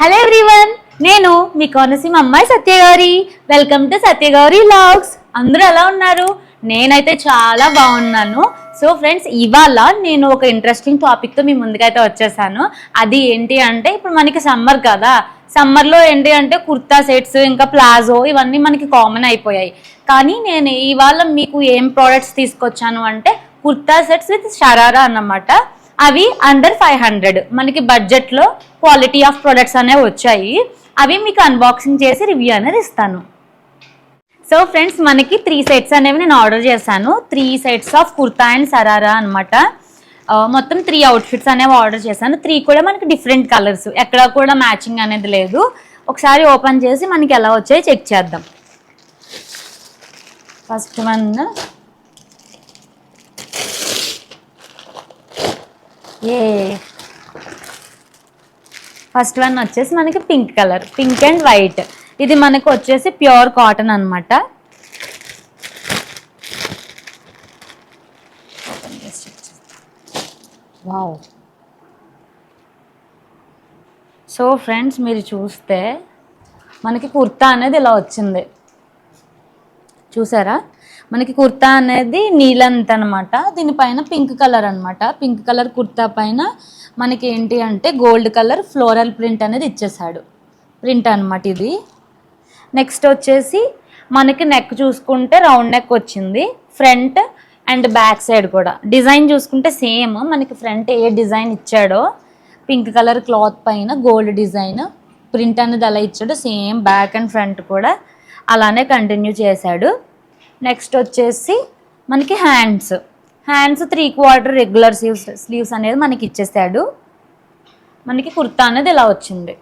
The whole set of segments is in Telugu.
హలో ఎవ్రీవన్, నేను మీ కోనసీమ అమ్మాయి Satyagowri. Welcome to Satyagowri vlogs. అందరూ ఎలా ఉన్నారు? నేనైతే చాలా బాగున్నాను. సో ఫ్రెండ్స్, ఇవాళ నేను ఒక ఇంట్రెస్టింగ్ టాపిక్తో మీ ముందుకైతే వచ్చేసాను. అది ఏంటి అంటే, ఇప్పుడు మనకి సమ్మర్ కదా, సమ్మర్లో ఏంటి అంటే కుర్తా సెట్స్ ఇంకా ప్లాజో ఇవన్నీ మనకి కామన్ అయిపోయాయి. కానీ నేను ఇవాళ మీకు ఏం ప్రోడక్ట్స్ తీసుకొచ్చాను అంటే కుర్తా సెట్స్ విత్ షరారా అన్నమాట. అవి అండర్ 500 మనకి బడ్జెట్లో క్వాలిటీ ఆఫ్ ప్రొడక్ట్స్ అనేవి వచ్చాయి. అవి మీకు అన్బాక్సింగ్ చేసి రివ్యూ అనేది ఇస్తాను. సో ఫ్రెండ్స్, మనకి 3 సెట్స్ అనేవి నేను ఆర్డర్ చేశాను. 3 sets of kurta and sharara అనమాట. మొత్తం 3 అవుట్ఫిట్స్ అనేవి ఆర్డర్ చేశాను. 3 కూడా మనకి డిఫరెంట్ కలర్స్, ఎక్కడ కూడా మ్యాచింగ్ అనేది లేదు. ఒకసారి ఓపెన్ చేసి మనకి ఎలా వచ్చాయో చెక్ చేద్దాం. ఫస్ట్ వన్ ఫస్ట్ వన్ వచ్చేసి మనకి pink colour, pink and white. ఇది మనకు వచ్చేసి ప్యూర్ కాటన్ అనమాట. వావ్. సో ఫ్రెండ్స్, మీరు చూస్తే మనకి కుర్తా అనేది ఇలా వచ్చింది. చూసారా? మనకి కుర్తా అనేది నీలంత్ అనమాట. దీనిపైన పింక్ కలర్ అనమాట. పింక్ కలర్ కుర్తా పైన మనకి ఏంటి అంటే గోల్డ్ కలర్ ఫ్లోరల్ ప్రింట్ అనేది ఇచ్చేసాడు. ప్రింట్ అనమాట ఇది. నెక్స్ట్ వచ్చేసి మనకి నెక్ చూసుకుంటే రౌండ్ నెక్ వచ్చింది. ఫ్రంట్ అండ్ బ్యాక్ సైడ్ కూడా డిజైన్ చూసుకుంటే సేమ్. మనకి ఫ్రంట్ ఏ డిజైన్ ఇచ్చాడో పింక్ కలర్ క్లాత్ పైన గోల్డ్ డిజైన్ ప్రింట్ అనేది అలా ఇచ్చాడు. సేమ్ బ్యాక్ అండ్ ఫ్రంట్ కూడా అలానే కంటిన్యూ చేశాడు. నెక్స్ట్ వచ్చేసి మనకి హ్యాండ్స్ 3/4 రెగ్యులర్ స్లీవ్స్ అనేది మనకి ఇచ్చేసాడు. మనకి కుర్తా అనేది ఇలా వచ్చింది.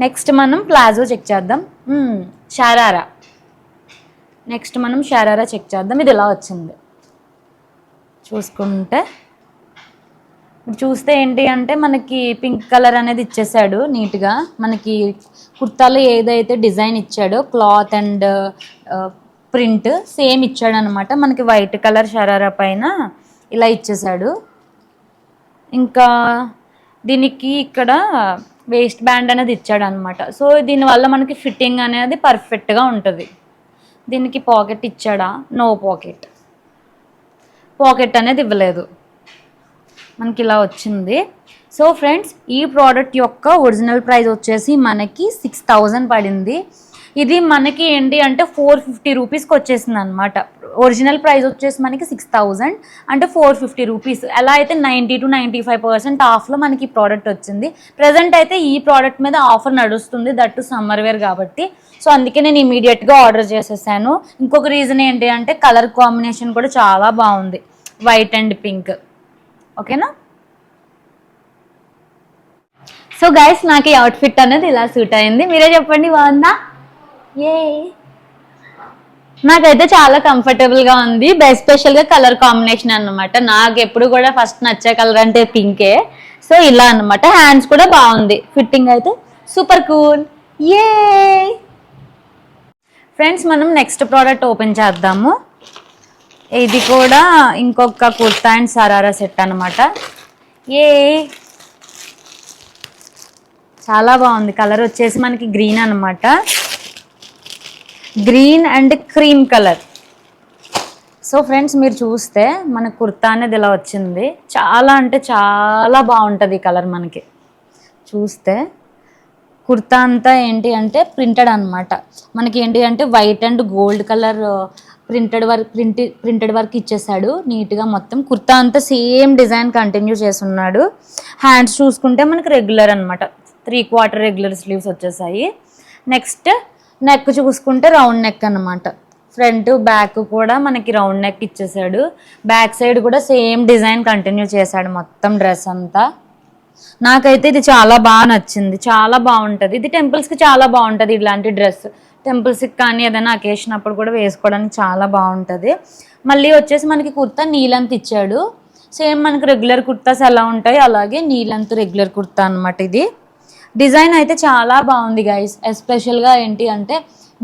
నెక్స్ట్ మనం ప్లాజో చెక్ చేద్దాం. షరారా. నెక్స్ట్ మనం షరారా చెక్ చేద్దాం. ఇది ఇలా వచ్చింది. చూస్తే ఏంటి అంటే మనకి పింక్ కలర్ అనేది ఇచ్చేసాడు నీట్గా. మనకి కుర్తాలో ఏదైతే డిజైన్ ఇచ్చాడో క్లాత్ అండ్ ప్రింట్ సేమ్ ఇచ్చాడు అనమాట. మనకి వైట్ కలర్ షరారా పైన ఇలా ఇచ్చేసాడు. ఇంకా దీనికి ఇక్కడ వేస్ట్ బ్యాండ్ అనేది ఇచ్చాడు అనమాట. సో దీనివల్ల మనకి ఫిట్టింగ్ అనేది పర్ఫెక్ట్గా ఉంటుంది. దీనికి పాకెట్ ఇచ్చాడా? నో పాకెట్ అనేది ఇవ్వలేదు. మనకి ఇలా వచ్చింది. సో ఫ్రెండ్స్, ఈ ప్రోడక్ట్ యొక్క ఒరిజినల్ ప్రైస్ వచ్చేసి మనకి 6000 పడింది. ఇది మనకి ఏంటి అంటే 450 రూపీస్కి వచ్చేసింది అనమాట. ఒరిజినల్ ప్రైస్ వచ్చేసి మనకి 6000 అంటే 450 రూపీస్. ఎలా అయితే 90 to 95% ఆఫ్లో మనకి ఈ ప్రోడక్ట్ వచ్చింది. ప్రజెంట్ అయితే ఈ ప్రోడక్ట్ మీద ఆఫర్ నడుస్తుంది, దట్టు సమ్మర్ వేర్ కాబట్టి. సో అందుకే నేను ఇమీడియట్గా ఆర్డర్ చేసేసాను. ఇంకొక రీజన్ ఏంటి అంటే కలర్ కాంబినేషన్ కూడా చాలా బాగుంది, వైట్ అండ్ పింక్. ఓకేనా? సో గైస్, నాకు ఈ అవుట్ఫిట్ అనేది ఇలా సూట్ అయింది. మీరే చెప్పండి, బాగుందా? నాకైతే చాలా కంఫర్టబుల్గా ఉంది. ఎస్పెషల్గా కలర్ కాంబినేషన్ అన్నమాట. నాకు ఎప్పుడు కూడా ఫస్ట్ నచ్చే కలర్ అంటే పింకే. సో ఇలా అన్నమాట. హ్యాండ్స్ కూడా బాగుంది. ఫిట్టింగ్ అయితే సూపర్ కూల్. ఫ్రెండ్స్, మనం నెక్స్ట్ ప్రోడక్ట్ ఓపెన్ చేద్దాము. ఇది కూడా ఇంకొక కుర్తా అండ్ సరారా సెట్ అనమాట. చాలా బాగుంది. కలర్ వచ్చేసి మనకి గ్రీన్ అనమాట. Green and cream colour. So friends, మీరు చూస్తే మన కుర్తా అనేది ఇలా వచ్చింది. చాలా అంటే చాలా బాగుంటుంది ఈ కలర్. మనకి చూస్తే కుర్తా అంతా ఏంటి అంటే ప్రింటెడ్ అనమాట. మనకి ఏంటి అంటే white and gold colour printed work ఇచ్చేసాడు నీట్గా. మొత్తం కుర్తా అంతా సేమ్ డిజైన్ కంటిన్యూ చేస్తున్నాడు. హ్యాండ్స్ చూసుకుంటే మనకి రెగ్యులర్ అనమాట. 3/4 రెగ్యులర్ స్లీవ్స్ వచ్చేసాయి. నెక్స్ట్ నెక్ చూసుకుంటే రౌండ్ నెక్ అనమాట. ఫ్రంట్ బ్యాక్ కూడా మనకి రౌండ్ నెక్ ఇచ్చేసాడు. బ్యాక్ సైడ్ కూడా సేమ్ డిజైన్ కంటిన్యూ చేశాడు మొత్తం డ్రెస్ అంతా. నాకైతే ఇది చాలా బాగా నచ్చింది. చాలా బాగుంటుంది. ఇది టెంపుల్స్కి చాలా బాగుంటుంది. ఇలాంటి డ్రెస్ టెంపుల్స్కి కానీ ఏదైనా అకేషన్ అప్పుడు కూడా వేసుకోవడానికి చాలా బాగుంటుంది. మళ్ళీ వచ్చేసి మనకి కుర్తా నీలంత్ ఇచ్చాడు. సేమ్ మనకి రెగ్యులర్ కుర్తాస్ ఎలా ఉంటాయి అలాగే నీలంత్ రెగ్యులర్ కుర్తా అనమాట. ఇది డిజైన్ అయితే చాలా బాగుంది గైస్. ఎస్పెషల్గా ఏంటి అంటే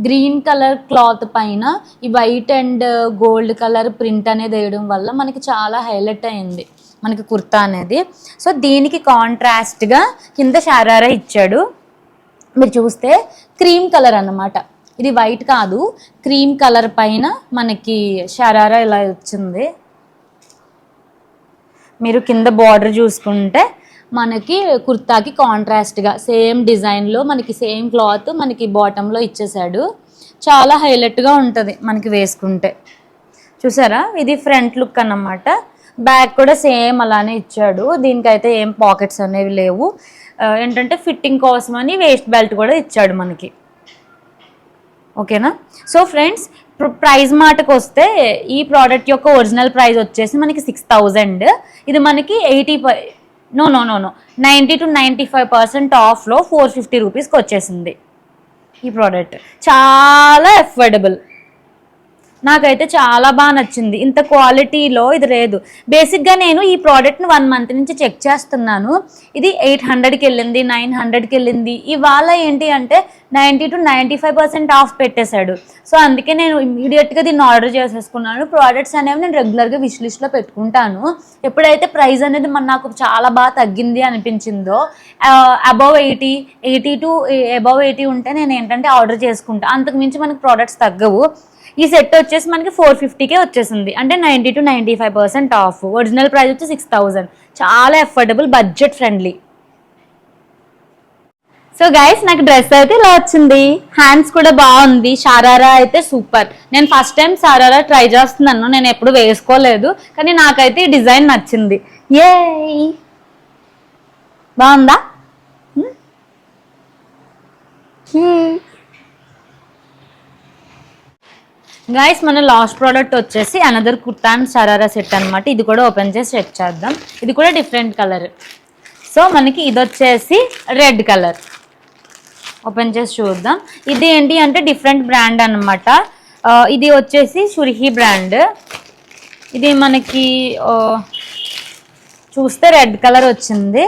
గ్రీన్ కలర్ క్లాత్ పైన ఈ white and gold colour print అనేది వేయడం వల్ల మనకి చాలా హైలైట్ అయింది. మనకి కుర్తా అనేది. సో దీనికి కాంట్రాస్ట్గా కింద షరారా ఇచ్చాడు. మీరు చూస్తే క్రీమ్ కలర్ అన్నమాట, ఇది వైట్ కాదు, క్రీమ్ కలర్ పైన మనకి షరారా ఇలా వచ్చింది. మీరు కింద బార్డర్ చూసుకుంటే మనకి కుర్తాకి కాంట్రాస్ట్గా సేమ్ డిజైన్లో మనకి సేమ్ క్లాత్ మనకి బాటంలో ఇచ్చేసాడు. చాలా హైలైట్గా ఉంటుంది మనకి వేసుకుంటే. చూసారా, ఇది ఫ్రంట్ లుక్ అన్నమాట. బ్యాక్ కూడా సేమ్ అలానే ఇచ్చాడు. దీనికైతే ఏం పాకెట్స్ అనేవి లేవు. ఏంటంటే ఫిట్టింగ్ కోసం అని వేస్ట్ బెల్ట్ కూడా ఇచ్చాడు మనకి. ఓకేనా. సో ఫ్రెండ్స్, ప్రైస్ మాటకు వస్తే ఈ ప్రోడక్ట్ యొక్క ఒరిజినల్ ప్రైస్ వచ్చేసి మనకి 6000. ఇది మనకి 90 to 95% ఆఫ్లో 450 రూపీస్కి వచ్చేసింది ఈ ప్రోడక్ట్. చాలా అఫోర్డబుల్, నాకైతే చాలా బాగా నచ్చింది. ఇంత క్వాలిటీలో ఇది లేదు. బేసిక్గా నేను ఈ ప్రోడక్ట్ని 1 మంత్ నుంచి చెక్ చేస్తున్నాను. ఇది 800కి వెళ్ళింది, 900కి వెళ్ళింది. ఇవాళ ఏంటి అంటే 90 to 95% ఆఫ్ పెట్టేశాడు. సో అందుకే నేను ఇమీడియట్గా దీన్ని ఆర్డర్ చేసేసుకున్నాను. ప్రోడక్ట్స్ అనేవి నేను రెగ్యులర్గా విష్ లిస్ట్లో పెట్టుకుంటాను. ఎప్పుడైతే ప్రైస్ అనేది నాకు చాలా బాగా తగ్గింది అనిపించిందో, అబవ్ 80 to అబవ్ 80 ఉంటే నేను ఏంటంటే ఆర్డర్ చేసుకుంటాను. అంతకు మించి మనకి ప్రోడక్ట్స్ తగ్గవు. ఈ సెట్ వచ్చేసి మనకి 450కే వచ్చేసింది, అంటే 90 to 95% ఆఫ్. ఒరిజినల్ ప్రైస్ వచ్చి 6000. చాలా affordable, budget friendly. So guys, నాకు డ్రెస్ అయితే ఇలా వచ్చింది. హ్యాండ్స్ కూడా బాగుంది. షరారా అయితే సూపర్. నేను ఫస్ట్ టైం షరారా ట్రై చేస్తున్నాను, నేను ఎప్పుడు వేసుకోలేదు, కానీ నాకైతే ఈ డిజైన్ నచ్చింది. ఏ బాగుందా? గైస్, మన లాస్ట్ ప్రోడక్ట్ వచ్చేసి another kurta and sharara set అనమాట. ఇది కూడా ఓపెన్ చేసి చెక్ చేద్దాం. ఇది కూడా డిఫరెంట్ కలర్. సో మనకి ఇది వచ్చేసి రెడ్ కలర్. ఓపెన్ చేసి చూద్దాం. ఇది ఏంటి అంటే డిఫరెంట్ బ్రాండ్ అనమాట. ఇది వచ్చేసి సుర్హి బ్రాండ్. ఇది మనకి చూస్తే రెడ్ కలర్ వచ్చింది.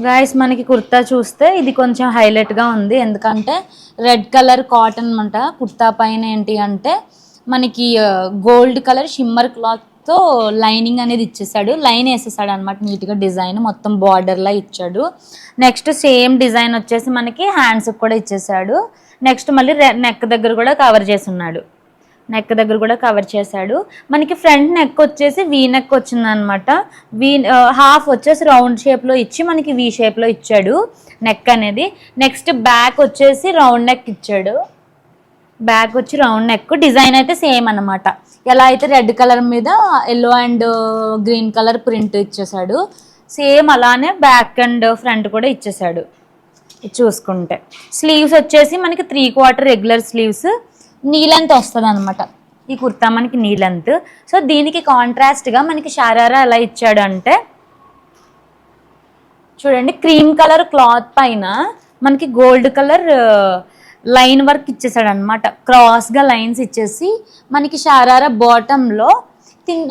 గైస్, మనకి కుర్తా చూస్తే ఇది కొంచెం హైలైట్గా ఉంది, ఎందుకంటే రెడ్ కలర్ కాటన్ అనమాట. కుర్తా పైన ఏంటి అంటే మనకి గోల్డ్ కలర్ షిమ్మర్ క్లాత్తో లైనింగ్ అనేది ఇచ్చేసాడు. లైన్ వేసేసాడు అనమాట, నీట్గా డిజైన్ మొత్తం బార్డర్లా ఇచ్చాడు. నెక్స్ట్ సేమ్ డిజైన్ వచ్చేసి మనకి హ్యాండ్స్కి కూడా ఇచ్చేసాడు. నెక్స్ట్ మళ్ళీ నెక్ దగ్గర కూడా కవర్ చేసి ఉన్నాడు. నెక్ దగ్గర కూడా కవర్ చేశాడు. మనకి ఫ్రంట్ నెక్ వచ్చేసి వీ నెక్ వచ్చింది అనమాట. హాఫ్ వచ్చేసి రౌండ్ షేప్లో ఇచ్చి మనకి వీ షేప్లో ఇచ్చాడు నెక్ అనేది. నెక్స్ట్ బ్యాక్ వచ్చేసి రౌండ్ నెక్ ఇచ్చాడు. బ్యాక్ వచ్చి రౌండ్ నెక్. డిజైన్ అయితే సేమ్ అనమాట. ఎలా అయితే రెడ్ కలర్ మీద yellow and green colour print ఇచ్చేసాడు, సేమ్ అలానే బ్యాక్ అండ్ ఫ్రంట్ కూడా ఇచ్చేసాడు. చూసుకుంటే స్లీవ్స్ వచ్చేసి మనకి 3/4 రెగ్యులర్ స్లీవ్స్, నీ లెంత్ వస్తుంది అనమాట ఈ కుర్తా మనకి, నీ లెంత్. సో దీనికి కాంట్రాస్ట్గా మనకి షరారా ఎలా ఇచ్చాడు అంటే చూడండి, క్రీమ్ కలర్ క్లాత్ పైన మనకి గోల్డ్ కలర్ లైన్ వర్క్ ఇచ్చేసాడు అనమాట. క్రాస్గా లైన్స్ ఇచ్చేసి మనకి షరారా బాటంలో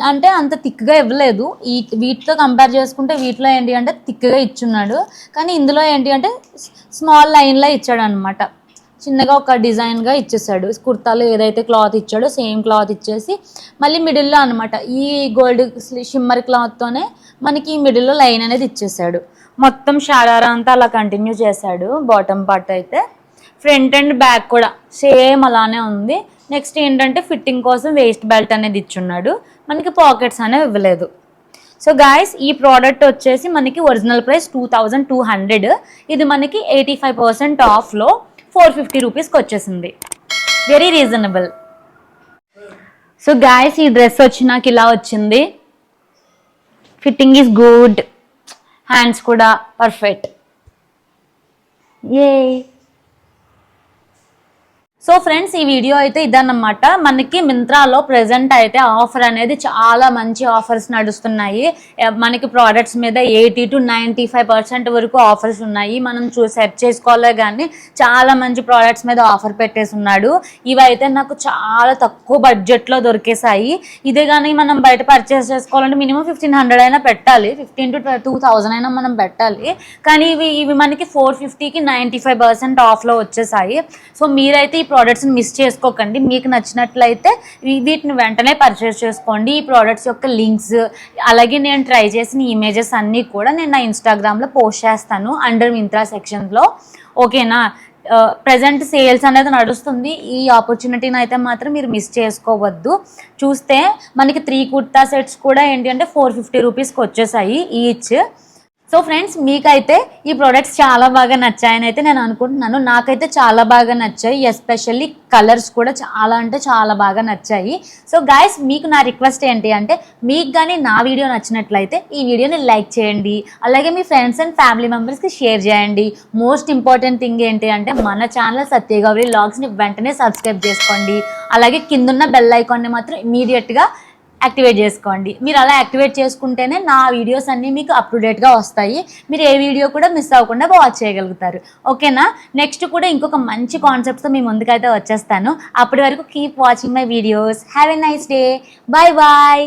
అంటే అంత థిక్గా ఇవ్వలేదు. వీటితో కంపేర్ చేసుకుంటే వీటిలో ఏంటి అంటే థిక్గా ఇచ్చున్నాడు, కానీ ఇందులో ఏంటి అంటే స్మాల్ లైన్లో ఇచ్చాడు అనమాట. చిన్నగా ఒక డిజైన్గా ఇచ్చేసాడు. కుర్తాలో ఏదైతే క్లాత్ ఇచ్చాడో సేమ్ క్లాత్ ఇచ్చేసి మళ్ళీ మిడిల్లో అనమాట ఈ గోల్డ్ షిమ్మర్ క్లాత్తోనే మనకి ఈ మిడిల్లో లైన్ అనేది ఇచ్చేసాడు. మొత్తం షరారా అంతా అలా కంటిన్యూ చేశాడు. బాటమ్ పార్ట్ అయితే ఫ్రంట్ అండ్ బ్యాక్ కూడా సేమ్ అలానే ఉంది. నెక్స్ట్ ఏంటంటే ఫిట్టింగ్ కోసం వేస్ట్ బెల్ట్ అనేది ఇచ్చున్నాడు. మనకి పాకెట్స్ అనేవి ఇవ్వలేదు. సో గాయస్, ఈ ప్రోడక్ట్ వచ్చేసి మనకి ఒరిజినల్ ప్రైస్ 2200. ఇది మనకి 85% ఆఫ్లో 450 రూపీస్కి వచ్చేసింది. Very reasonable. సో గాయస్, ఈ డ్రెస్ వచ్చి నాకు ఇలా వచ్చింది. ఫిట్టింగ్ ఈజ్ గుడ్, హ్యాండ్స్ కూడా పర్ఫెక్ట్. ఏ సో ఫ్రెండ్స్, ఈ వీడియో అయితే ఇదన్నమాట. మనకి మింత్రాలో ప్రెజెంట్ అయితే ఆఫర్ అనేది చాలా మంచి ఆఫర్స్ నడుస్తున్నాయి. మనకి ప్రోడక్ట్స్ మీద 80 to 95% వరకు ఆఫర్స్ ఉన్నాయి. మనం సెర్చ్ చేసుకోవాలే కానీ చాలా మంచి ప్రోడక్ట్స్ మీద ఆఫర్ పెట్టేసి ఉన్నాడు. ఇవైతే నాకు చాలా తక్కువ బడ్జెట్లో దొరికేసాయి. ఇదే కానీ మనం బయట పర్చేస్ చేసుకోవాలంటే మినిమం 1500 అయినా పెట్టాలి, 15 to 2000 అయినా మనం పెట్టాలి. కానీ ఇవి మనకి 450కి 95% ఆఫ్లో వచ్చేసాయి. సో మీరైతే ఈ ప్రోడక్ట్స్ని మిస్ చేసుకోకండి. మీకు నచ్చినట్లయితే వీటిని వెంటనే పర్చేస్ చేసుకోండి. ఈ ప్రోడక్ట్స్ యొక్క లింక్స్ అలాగే నేను ట్రై చేసిన ఇమేజెస్ అన్నీ కూడా నేను నా ఇన్స్టాగ్రామ్లో పోస్ట్ చేస్తాను అండర్ మింత్రా సెక్షన్లో. ఓకేనా? ప్రజెంట్ సేల్స్ అనేది నడుస్తుంది. ఈ ఆపర్చునిటీని అయితే మాత్రం మీరు మిస్ చేసుకోవద్దు. చూస్తే మనకి 3 కుర్తా సెట్స్ కూడా ఏంటి అంటే 450 రూపీస్కి వచ్చేసాయి ఈచ్. సో ఫ్రెండ్స్, మీకైతే ఈ ప్రోడక్ట్స్ చాలా బాగా నచ్చాయని అయితే నేను అనుకుంటున్నాను. నాకైతే చాలా బాగా నచ్చాయి. ఎస్పెషల్లీ కలర్స్ కూడా చాలా అంటే చాలా బాగా నచ్చాయి. సో గైస్, మీకు నా రిక్వెస్ట్ ఏంటి అంటే మీకు కానీ నా వీడియో నచ్చినట్లయితే ఈ వీడియోని లైక్ చేయండి. అలాగే మీ ఫ్రెండ్స్ అండ్ ఫ్యామిలీ మెంబర్స్కి షేర్ చేయండి. మోస్ట్ ఇంపార్టెంట్ థింగ్ ఏంటి అంటే మన ఛానల్ సత్యగౌరి వ్లాగ్స్ని వెంటనే సబ్స్క్రైబ్ చేసుకోండి. అలాగే కిందున్న బెల్ ఐకాన్ని మాత్రం ఇమీడియట్గా యాక్టివేట్ చేసుకోండి. మీరు అలా యాక్టివేట్ చేసుకుంటేనే నా వీడియోస్ అన్నీ మీకు అప్ టు డేట్గా వస్తాయి. మీరు ఏ వీడియో కూడా మిస్ అవ్వకుండా వాచ్ చేయగలుగుతారు. ఓకేనా? నెక్స్ట్ కూడా ఇంకొక మంచి కాన్సెప్ట్తో మీ ముందుకైతే వచ్చేస్తాను. అప్పటి వరకు keep watching my videos. Have a nice day. Bye bye.